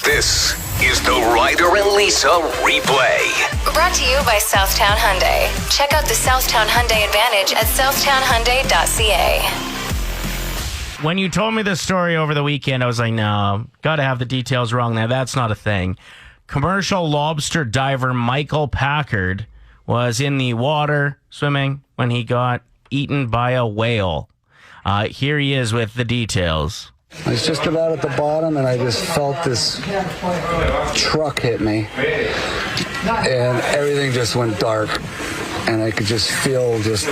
This is the Ryder and Lisa replay. Brought to you by Southtown Hyundai. Check out the Southtown Hyundai Advantage at southtownhyundai.ca. When you told me this story over the weekend, I was like, no, got to have the details wrong now. That's not a thing. Commercial lobster diver Michael Packard was in the water swimming when he got eaten by a whale. Here he is with the details. I was just about at the bottom, and I just felt this truck hit me, and everything just went dark, and I could just feel just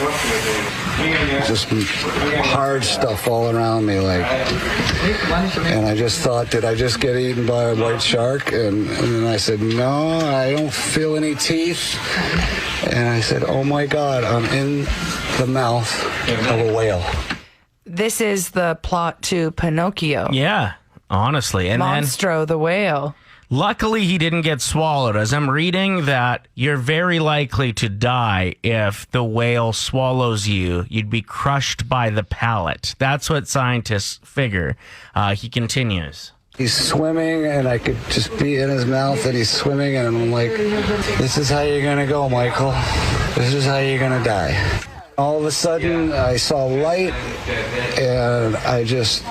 hard stuff all around me, and I just thought, did I just get eaten by a white shark? And then I said, no, I don't feel any teeth, and I said, oh my God, I'm in the mouth of a whale. This is the plot to Pinocchio. Yeah, honestly. And Monstro the whale. Luckily, he didn't get swallowed. As I'm reading that, you're very likely to die if the whale swallows you. You'd be crushed by the palate. That's what scientists figure. He continues. He's swimming, and I could just be in his mouth, and he's swimming, and I'm like, this is how you're going to go, Michael. This is how you're going to die. All of a sudden, I saw light, and I just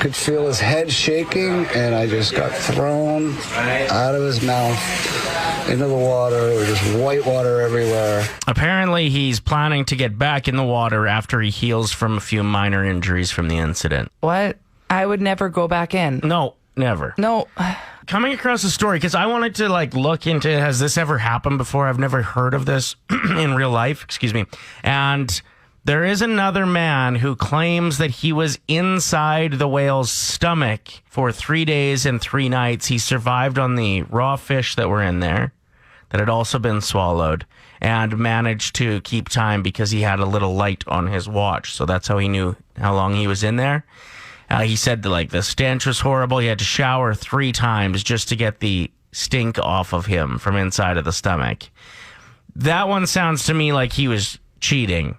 could feel his head shaking, and I just got thrown out of his mouth into the water. There was just white water everywhere. Apparently, he's planning to get back in the water after he heals from a few minor injuries from the incident. What? I would never go back in. No, never. No. Coming across the story, because I wanted to look into, has this ever happened before? I've never heard of this in real life. Excuse me. And there is another man who claims that he was inside the whale's stomach for 3 days and 3 nights. He survived on the raw fish that were in there that had also been swallowed and managed to keep time because he had a little light on his watch. So that's how he knew how long he was in there. He said that, the stench was horrible. He had to shower 3 times just to get the stink off of him from inside of the stomach. That one sounds to me like he was cheating.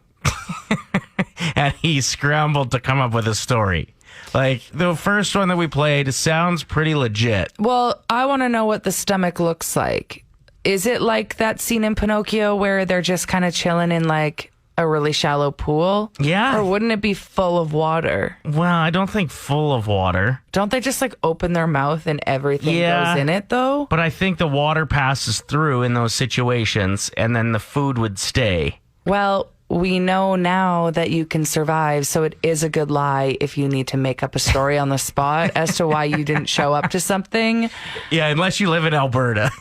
And he scrambled to come up with a story. The first one that we played sounds pretty legit. Well, I want to know what the stomach looks like. Is it like that scene in Pinocchio where they're just kind of chilling in, a really shallow pool? Yeah. Or wouldn't it be full of water? Well, I don't think full of water. Don't they just open their mouth and everything goes in it though? But I think the water passes through in those situations and then the food would stay. Well, we know now that you can survive, so it is a good lie if you need to make up a story on the spot as to why you didn't show up to something. Yeah, unless you live in Alberta.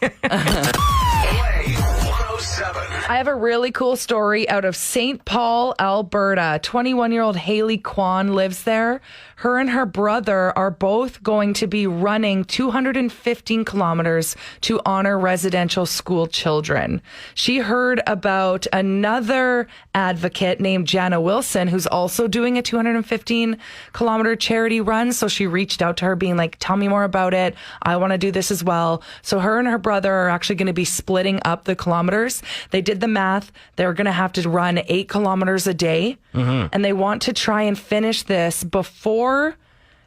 I have a really cool story out of St. Paul, Alberta. 21-year-old Haley Kwan lives there. Her and her brother are both going to be running 215 kilometers to honor residential school children. She heard about another advocate named Jana Wilson, who's also doing a 215-kilometer charity run. So she reached out to her being like, tell me more about it. I want to do this as well. So her and her brother are actually going to be splitting up the kilometers. They did the math. They're going to have to run 8 kilometers a day. Mm-hmm. And they want to try and finish this before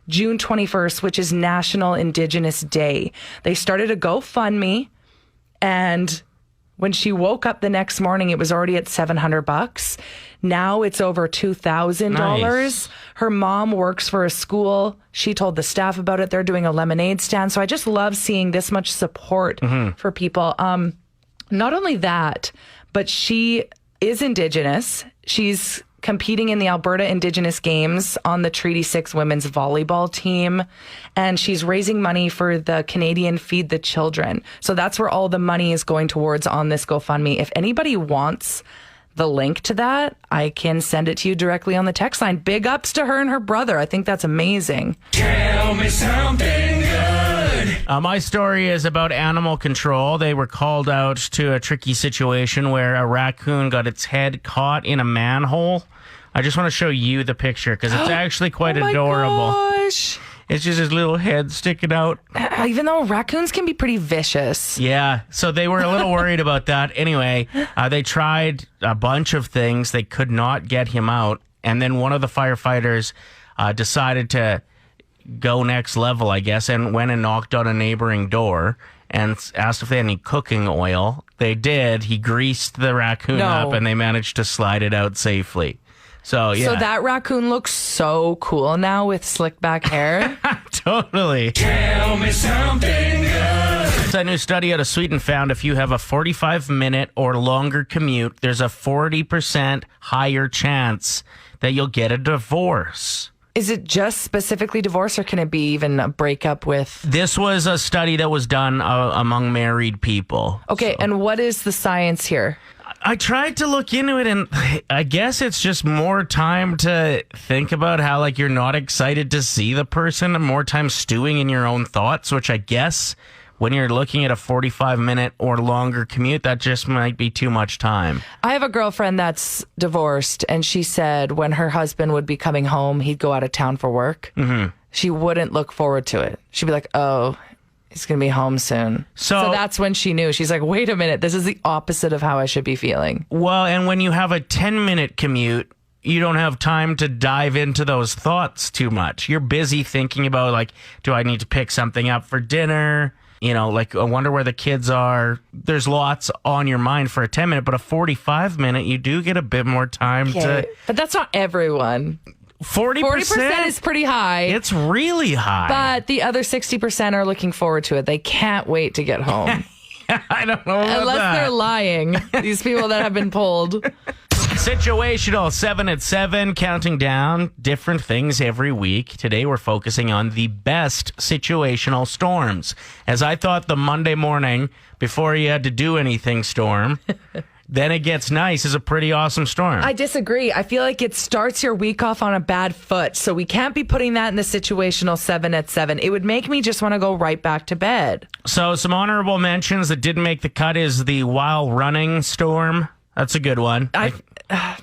June 21st, which is National Indigenous Day. They started a GoFundMe, and when she woke up the next morning, it was already at $700. Now it's over $2,000. Nice. Her mom works for a school. She told the staff about it. They're doing a lemonade stand. So I just love seeing this much support for people. Not only that, but she is Indigenous. She's competing in the Alberta Indigenous Games on the Treaty 6 women's volleyball team. And she's raising money for the Canadian Feed the Children. So that's where all the money is going towards on this GoFundMe. If anybody wants the link to that, I can send it to you directly on the text line. Big ups to her and her brother. I think that's amazing. Tell me something good. My story is about animal control. They were called out to a tricky situation where a raccoon got its head caught in a manhole. I just want to show you the picture because it's actually quite adorable. Gosh. It's just his little head sticking out. Even though raccoons can be pretty vicious. Yeah, so they were a little worried about that. Anyway, they tried a bunch of things. They could not get him out. And then one of the firefighters decided to go next level, I guess, and went and knocked on a neighboring door and asked if they had any cooking oil. They did. He greased the raccoon up, and they managed to slide it out safely. So, yeah. So that raccoon looks so cool now with slick back hair. Totally. Tell me something good. A new study out of Sweden found if you have a 45-minute or longer commute, there's a 40% higher chance that you'll get a divorce. Is it just specifically divorce, or can it be even a breakup with... This was a study that was done among married people. Okay, and what is the science here? I tried to look into it, and I guess it's just more time to think about how, like, you're not excited to see the person, and more time stewing in your own thoughts, which I guess when you're looking at a 45-minute or longer commute, that just might be too much time. I have a girlfriend that's divorced, and she said when her husband would be coming home, he'd go out of town for work. Mm-hmm. She wouldn't look forward to it. She'd be like, oh, he's going to be home soon. So that's when she knew. She's like, wait a minute, this is the opposite of how I should be feeling. Well, and when you have a 10-minute commute, you don't have time to dive into those thoughts too much. You're busy thinking about, like, do I need to pick something up for dinner? You know, like, I wonder where the kids are. There's lots on your mind for a 10-minute, but a 45-minute, you do get a bit more time to... But that's not everyone. 40% is pretty high. It's really high. But the other 60% are looking forward to it. They can't wait to get home. I don't know about Unless that. they're lying. These people that have been polled. Situational 7 at 7, counting down different things every week. Today we're focusing on the best situational storms. As I thought the Monday morning, before you had to do anything storm, then it gets nice is a pretty awesome storm. I disagree. I feel like it starts your week off on a bad foot. So we can't be putting that in the situational 7 at 7. It would make me just want to go right back to bed. So some honorable mentions that didn't make the cut is the while running storm. That's a good one.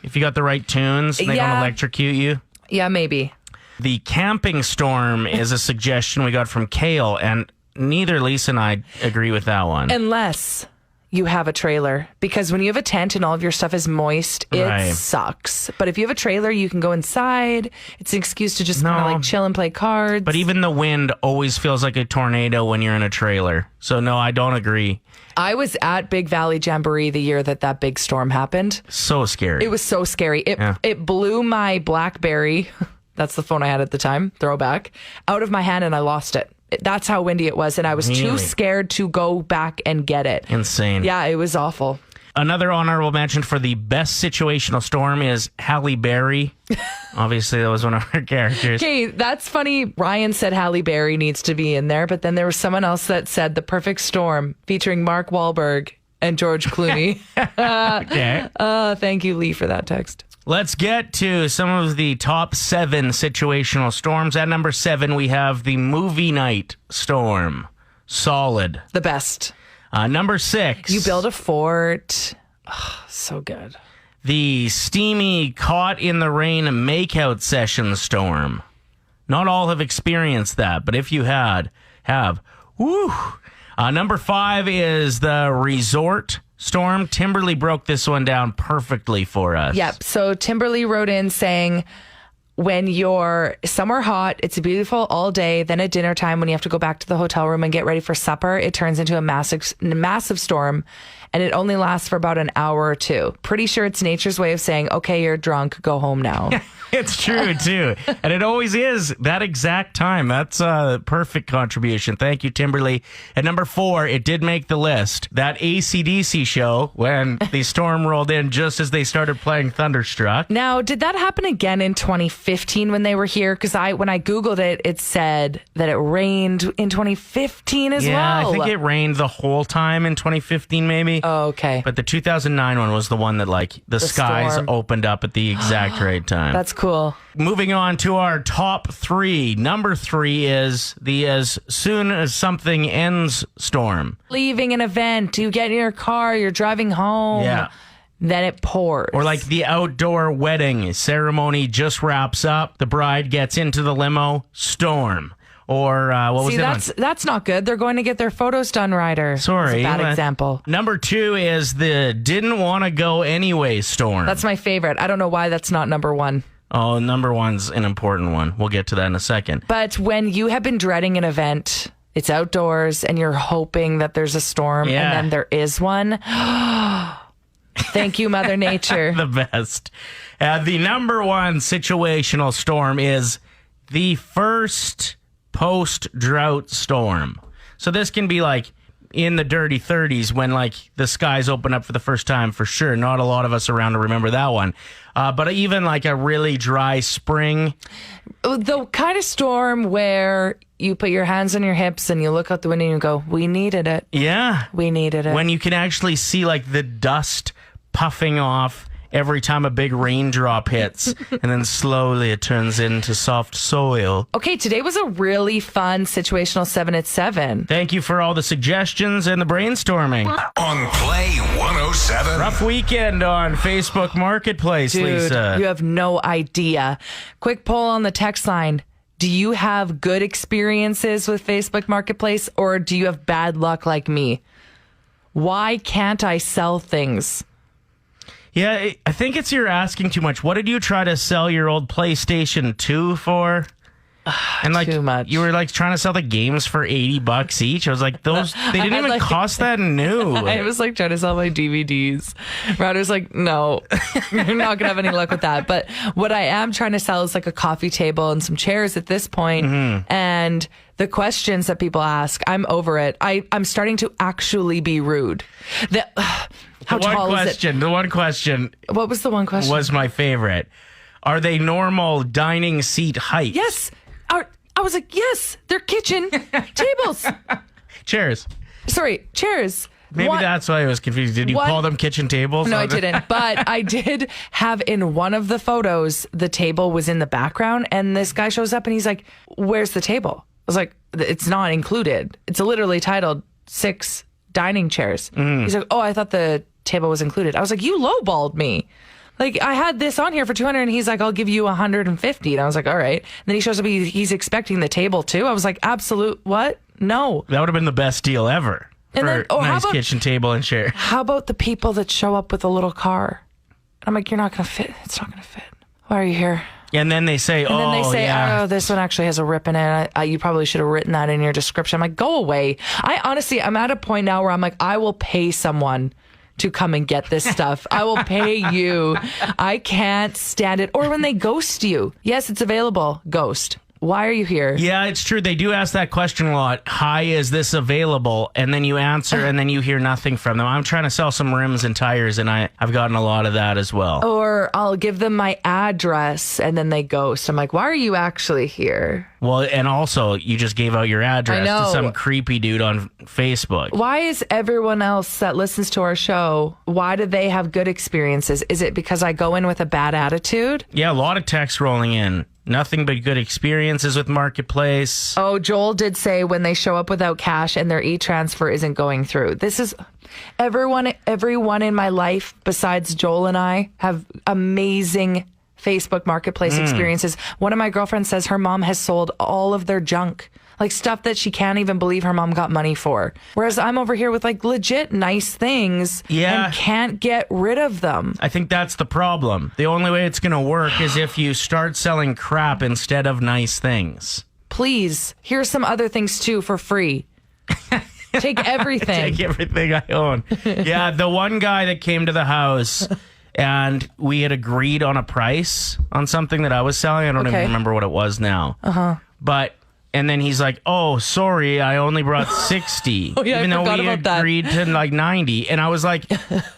If you got the right tunes, they don't electrocute you. Yeah, maybe. The camping storm is a suggestion we got from Kale, and neither Lisa and I agree with that one. Unless you have a trailer, because when you have a tent and all of your stuff is moist, it sucks. But if you have a trailer, you can go inside. It's an excuse to just kind of like chill and play cards. But even the wind always feels like a tornado when you're in a trailer. So no, I don't agree. I was at Big Valley Jamboree the year that big storm happened. So scary. It was so scary. It blew my BlackBerry, that's the phone I had at the time, throwback, out of my hand, and I lost it. That's how windy it was, and I was too scared to go back and get it. Insane. Yeah, it was awful. Another honorable mention for the best situational storm is Halle Berry. Obviously, that was one of her characters. Okay, that's funny. Ryan said Halle Berry needs to be in there, but then there was someone else that said The Perfect Storm featuring Mark Wahlberg and George Clooney. Okay. Thank you, Lee, for that text. Let's get to some of the top 7 situational storms. At number 7, we have the movie night storm. Solid. The best. Number 6. You build a fort. Oh, so good. The steamy caught in the rain makeout session storm. Not all have experienced that, but if you have. Woo! Number 5 is the resort storm. Timberly broke this one down perfectly for us. Yep. So Timberly wrote in saying, when you're somewhere hot, it's beautiful all day. Then at dinner time, when you have to go back to the hotel room and get ready for supper, it turns into a massive storm. And it only lasts for about an hour or two. Pretty sure it's nature's way of saying, okay, you're drunk, go home now. It's true, too. And it always is that exact time. That's a perfect contribution. Thank you, Timberly. At number 4, it did make the list. That AC/DC show when the storm rolled in just as they started playing Thunderstruck. Now, did that happen again in 2015 when they were here? Because when I Googled it, it said that it rained in 2015 as well. Yeah, I think it rained the whole time in 2015, maybe. Oh, okay. But the 2009 one was the one that, like, the skies storm opened up at the exact right time. That's cool. Moving on to our top 3. Number 3 is the as soon as something ends storm. Leaving an event, you get in your car, you're driving home. Yeah. Then it pours. Or like the outdoor wedding ceremony just wraps up. The bride gets into the limo, storm. Or what was it? That's not good. They're going to get their photos done, Ryder. Sorry. That's a bad example. Number 2 is the didn't want to go anyway storm. That's my favorite. I don't know why that's not number 1. Oh, number one's an important one. We'll get to that in a second. But when you have been dreading an event, it's outdoors, and you're hoping that there's a storm, and then there is one. Thank you, Mother Nature. The best. The number one situational storm is the first post-drought storm. So this can be like in the dirty 30s when like the skies open up for the first time for sure. Not a lot of us around to remember that one. But even like a really dry spring. The kind of storm where you put your hands on your hips and you look out the window and you go, we needed it. Yeah. We needed it. When you can actually see like the dust puffing off every time a big raindrop hits, and then slowly it turns into soft soil. Okay, today was a really fun situational 7 at 7. Thank you for all the suggestions and the brainstorming. On Play 107. Rough weekend on Facebook Marketplace, Dude, Lisa. you have no idea. Quick poll on the text line. Do you have good experiences with Facebook Marketplace, or do you have bad luck like me? Why can't I sell things? Yeah, I think it's you're asking too much. What did you try to sell your old PlayStation 2 for? And like too much. You were like trying to sell the games for $80 each. I was like, they didn't even like, cost that new. I was like trying to sell my DVDs. Router's like, no, you're not gonna have any luck with that. But what I am trying to sell is like a coffee table and some chairs at this point. And the questions that people ask, I'm over it. I'm starting to actually be rude. How tall is it? The one question. What was the one question? Was my favorite. Are they normal dining seat height? Yes. I was like, yes, they're kitchen tables. Chairs. Sorry, chairs. Maybe that's why I was confused. Did you call them kitchen tables? No, I didn't. But I did have in one of the photos, the table was in the background, and this guy shows up and he's like, where's the table? I was like, it's not included. It's literally titled 6 dining chairs. He's like, oh, I thought the table was included. I was like, you lowballed me. Like, I had this on here for 200, and he's like, I'll give you 150. And I was like, all right. And then he shows up, he's expecting the table too. I was like, absolute what? No. That would have been the best deal ever. And for then, nice kitchen table and chair. How about the people that show up with a little car? I'm like, you're not going to fit. It's not going to fit. Why are you here? And then they say, oh, this one actually has a rip in it. You probably should have written that in your description. I'm like, go away. I'm at a point now where I'm like, I will pay someone to come and get this stuff. I will pay you. I can't stand it. Or when they ghost you. Yes, it's available. Ghost. Why are you here? Yeah, it's true. They do ask that question a lot. Hi, is this available? And then you answer and then you hear nothing from them. I'm trying to sell some rims and tires, and I've gotten a lot of that as well. Or I'll give them my address and then they ghost. I'm like, why are you actually here? Well, and also, you just gave out your address to some creepy dude on Facebook. Why is everyone else that listens to our show, why do they have good experiences? Is it because I go in with a bad attitude? Yeah, a lot of texts rolling in. Nothing but good experiences with Marketplace. Oh, Joel did say when they show up without cash and their e-transfer isn't going through. This is everyone in my life besides Joel and I have amazing Facebook Marketplace experiences. One of my girlfriends says her mom has sold all of their junk, like stuff that she can't even believe her mom got money for. Whereas I'm over here with like legit nice things and can't get rid of them. I think that's the problem. The only way it's going to work is if you start selling crap instead of nice things. Please, here's some other things too for free. Take everything. Take everything I own. Yeah, the one guy that came to the house and we had agreed on a price on something that I was selling. I don't even remember what it was now. And then he's like, oh, sorry, I only brought 60. Even though we agreed to like 90. And I was like,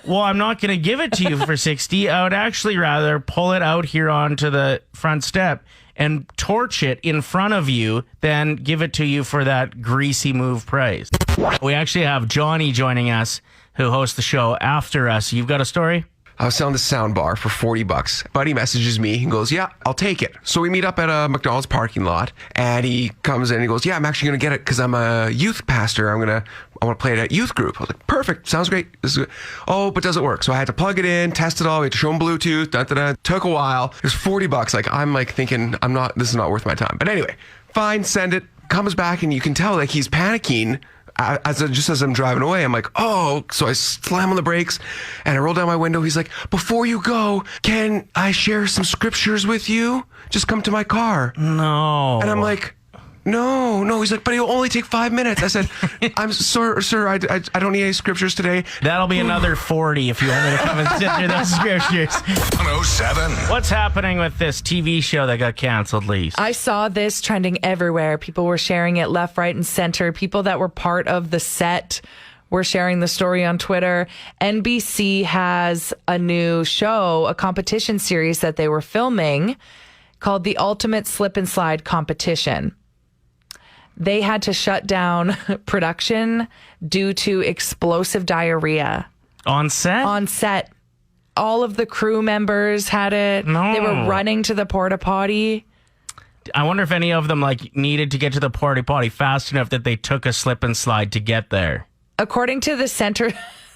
well, I'm not going to give it to you for 60. I would actually rather pull it out here onto the front step and torch it in front of you than give it to you for that greasy move price. We actually have Johnny joining us, who hosts the show after us. You've got a story? I was selling the sound bar for $40. Buddy messages me and goes, yeah, I'll take it. So we meet up at a McDonald's parking lot, and he comes in and he goes, yeah, I'm actually going to get it because I'm a youth pastor. I want to play it at youth group. I was like, perfect. Sounds great. This is good. Oh, but does it work? So I had to plug it in, test it all. We had to show him Bluetooth. Took a while. It was $40. Like, I'm like thinking, this is not worth my time. But anyway, fine, send it. Comes back and you can tell like he's panicking just as I'm driving away, I'm like, oh, so I slam on the brakes and I roll down my window. He's like, before you go, can I share some scriptures with you? Just come to my car. No. And I'm like, no. He's like, but it'll only take 5 minutes. I said, I'm sorry, sir. I don't need any scriptures today. That'll be another 40 if you want me to come and sit through those scriptures. 107. What's happening with this TV show that got canceled, Lise? I saw this trending everywhere. People were sharing it left, right, and center. People that were part of the set were sharing the story on Twitter. NBC has a new show, a competition series that they were filming called The Ultimate Slip and Slide Competition. They had to shut down production due to explosive diarrhea. On set? On set. All of the crew members had it. No. They were running to the porta potty. I wonder if any of them needed to get to the porta potty fast enough that they took a slip and slide to get there. According to the Center...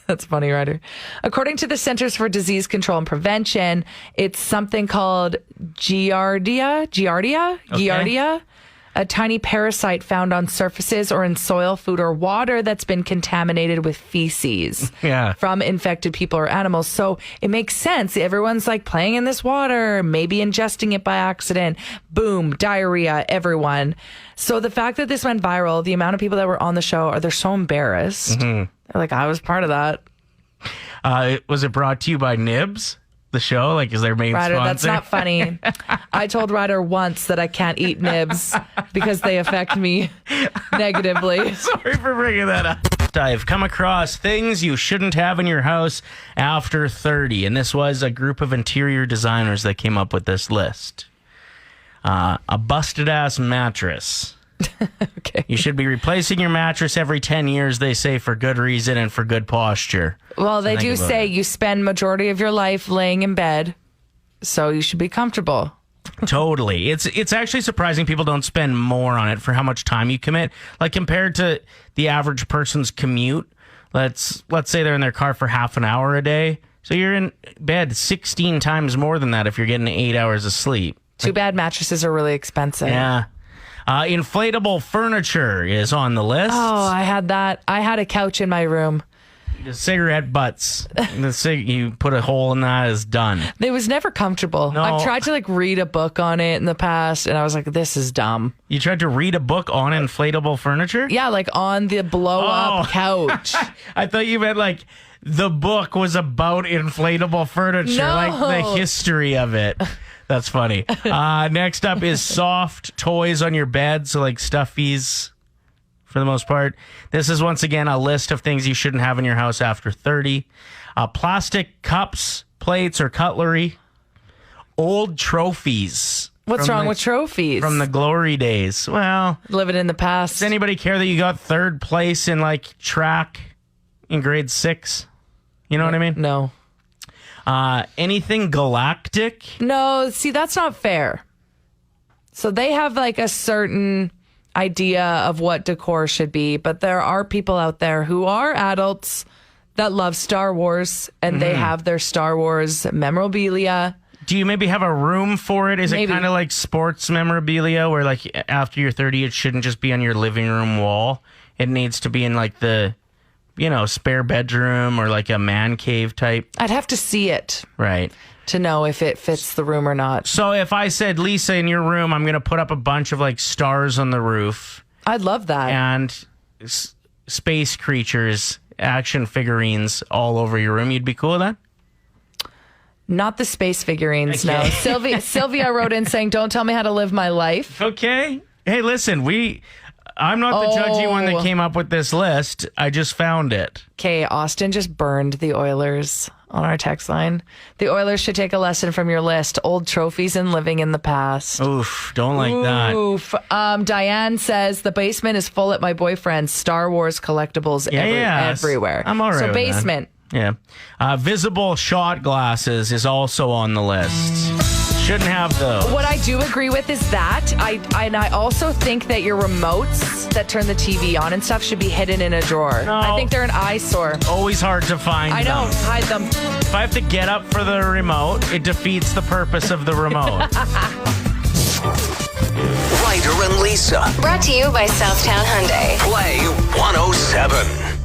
That's funny, Ryder. According to the Centers for Disease Control and Prevention, it's something called Giardia, a tiny parasite found on surfaces or in soil, food, or water that's been contaminated with feces from infected people or animals. So it makes sense. Everyone's playing in this water, maybe ingesting it by accident. Boom, diarrhea, everyone. So the fact that this went viral, the amount of people that were on the show, they're so embarrassed. They're like, I was part of that. Was it brought to you by Nibs? The show, is their main Ryder, sponsor? that's not funny. I told Ryder once that I can't eat nibs because they affect me negatively. Sorry for bringing that up. I've come across things you shouldn't have in your house after 30, and this was a group of interior designers that came up with this list. A busted-ass mattress. Okay. You should be replacing your mattress every 10 years, they say, for good reason and for good posture. Well, they do say you spend majority of your life laying in bed, so you should be comfortable. Totally. It's actually surprising people don't spend more on it for how much time you commit. Compared to the average person's commute, let's say they're in their car for half an hour a day. So you're in bed 16 times more than that if you're getting 8 hours of sleep. Too bad mattresses are really expensive. Yeah. Inflatable furniture is on the list. Oh, I had that. I had a couch in my room. The cigarette butts. You put a hole in that, is done. It was never comfortable. No. I've tried to read a book on it in the past, and I was like, this is dumb. You tried to read a book on inflatable furniture? Yeah, on the blow-up couch. I thought you meant the book was about inflatable furniture, No. the history of it. That's funny. Next up is soft toys on your bed, so stuffies for the most part. This is once again a list of things you shouldn't have in your house after 30. Plastic cups, plates, or cutlery. Old trophies. What's wrong with trophies? From the glory days. Well, living in the past. Does anybody care that you got third place in track in grade 6? You know what I mean? No. Anything galactic? No, see, that's not fair. So they have a certain idea of what decor should be, but there are people out there who are adults that love Star Wars, and they have their Star Wars memorabilia. Do you maybe have a room for it? Is it kind of like sports memorabilia where after you're 30, it shouldn't just be on your living room wall? It needs to be in the spare bedroom or a man cave type. I'd have to see it. Right. To know if it fits the room or not. So if I said, Lisa, in your room, I'm going to put up a bunch of stars on the roof. I'd love that. And space creatures, action figurines all over your room, you'd be cool with that? Not the space figurines, no. Sylvia wrote in saying, don't tell me how to live my life. Okay. Hey, listen, I'm not the judgy one that came up with this list. I just found it. Okay, Austin just burned the Oilers on our text line. The Oilers should take a lesson from your list. Old trophies and living in the past. Oof, don't like that. Oof. Diane says, the basement is full at my boyfriend's. Star Wars collectibles everywhere. I'm all right So with basement. That. Yeah. Visible shot glasses is also on the list. Shouldn't have those. What I do agree with is that. I also think that your remotes that turn the TV on and stuff should be hidden in a drawer. No. I think they're an eyesore. Always hard to find I know. them. Hide them. If I have to get up for the remote, it defeats the purpose of the remote. Ryder and Lisa. Brought to you by Southtown Hyundai. Play 107.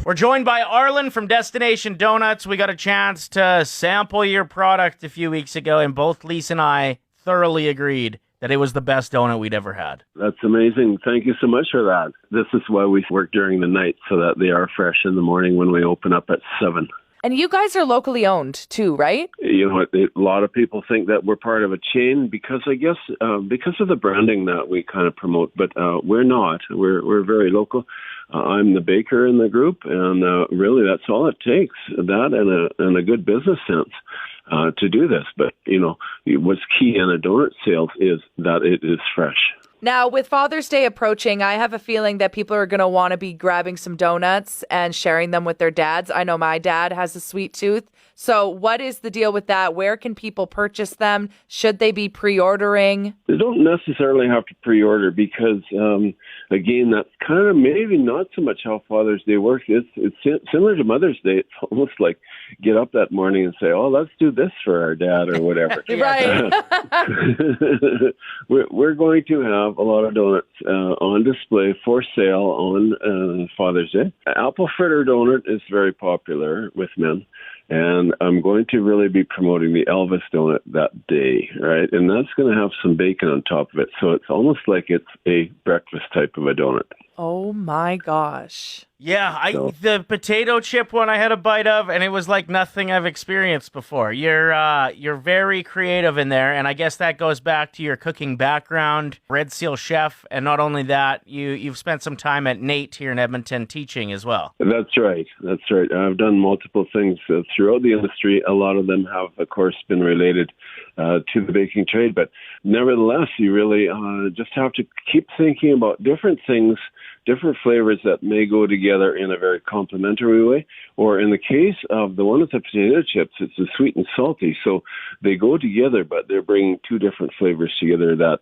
We're joined by Arlen from Destination Doughnuts. We got a chance to sample your product a few weeks ago, and both Lisa and I thoroughly agreed that it was the best donut we'd ever had. That's amazing. Thank you so much for that. This is why we work during the night, so that they are fresh in the morning when we open up at 7. And you guys are locally owned too, right? You know, a lot of people think that we're part of a chain because I guess because of the branding that we kind of promote, but we're not. We're very local. I'm the baker in the group, and really that's all it takes, that and a good business sense to do this. But, you know, what's key in a donut sales is that it is fresh. Now, with Father's Day approaching, I have a feeling that people are going to want to be grabbing some donuts and sharing them with their dads. I know my dad has a sweet tooth. So what is the deal with that? Where can people purchase them? Should they be pre-ordering? They don't necessarily have to pre-order because, again, that's kind of maybe not so much how Father's Day works. It's similar to Mother's Day. It's almost like get up that morning and say, oh, let's do this for our dad or whatever. Right. We're going to have a lot of donuts on display for sale on Father's Day. Apple fritter donut is very popular with men. And I'm going to really be promoting the Elvis donut that day, right? And that's going to have some bacon on top of it. So it's almost like it's a breakfast type of a donut. Oh, my gosh. Yeah, the potato chip one I had a bite of, and it was like nothing I've experienced before. You're very creative in there, and I guess that goes back to your cooking background, Red Seal chef, and not only that, you've spent some time at Nate here in Edmonton teaching as well. That's right. I've done multiple things throughout the industry. A lot of them have, of course, been related to the baking trade, but nevertheless, you really just have to keep thinking about different things, different flavors that may go together in a very complementary way. Or in the case of the one with the potato chips, it's the sweet and salty. So they go together, but they're bringing two different flavors together that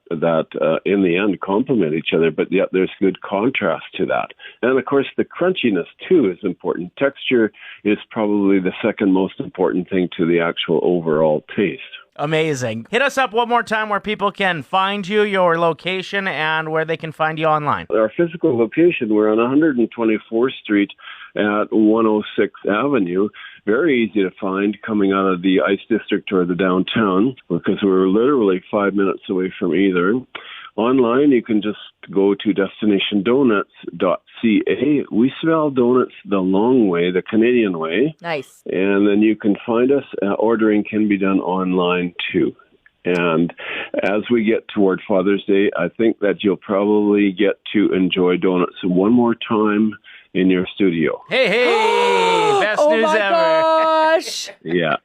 in the end complement each other. But yet there's good contrast to that. And of course, the crunchiness too is important. Texture is probably the second most important thing to the actual overall taste. Amazing. Hit us up one more time where people can find you, your location, and where they can find you online. Our physical location, we're on 124th Street at 106th Avenue. Very easy to find coming out of the Ice District or the downtown because we're literally 5 minutes away from either. Online, you can just go to destinationdoughnuts.ca. We spell donuts the long way, the Canadian way. Nice. And then you can find us. Ordering can be done online, too. And as we get toward Father's Day, I think that you'll probably get to enjoy donuts one more time in your studio. Hey, best news ever. Oh, my gosh. Yeah.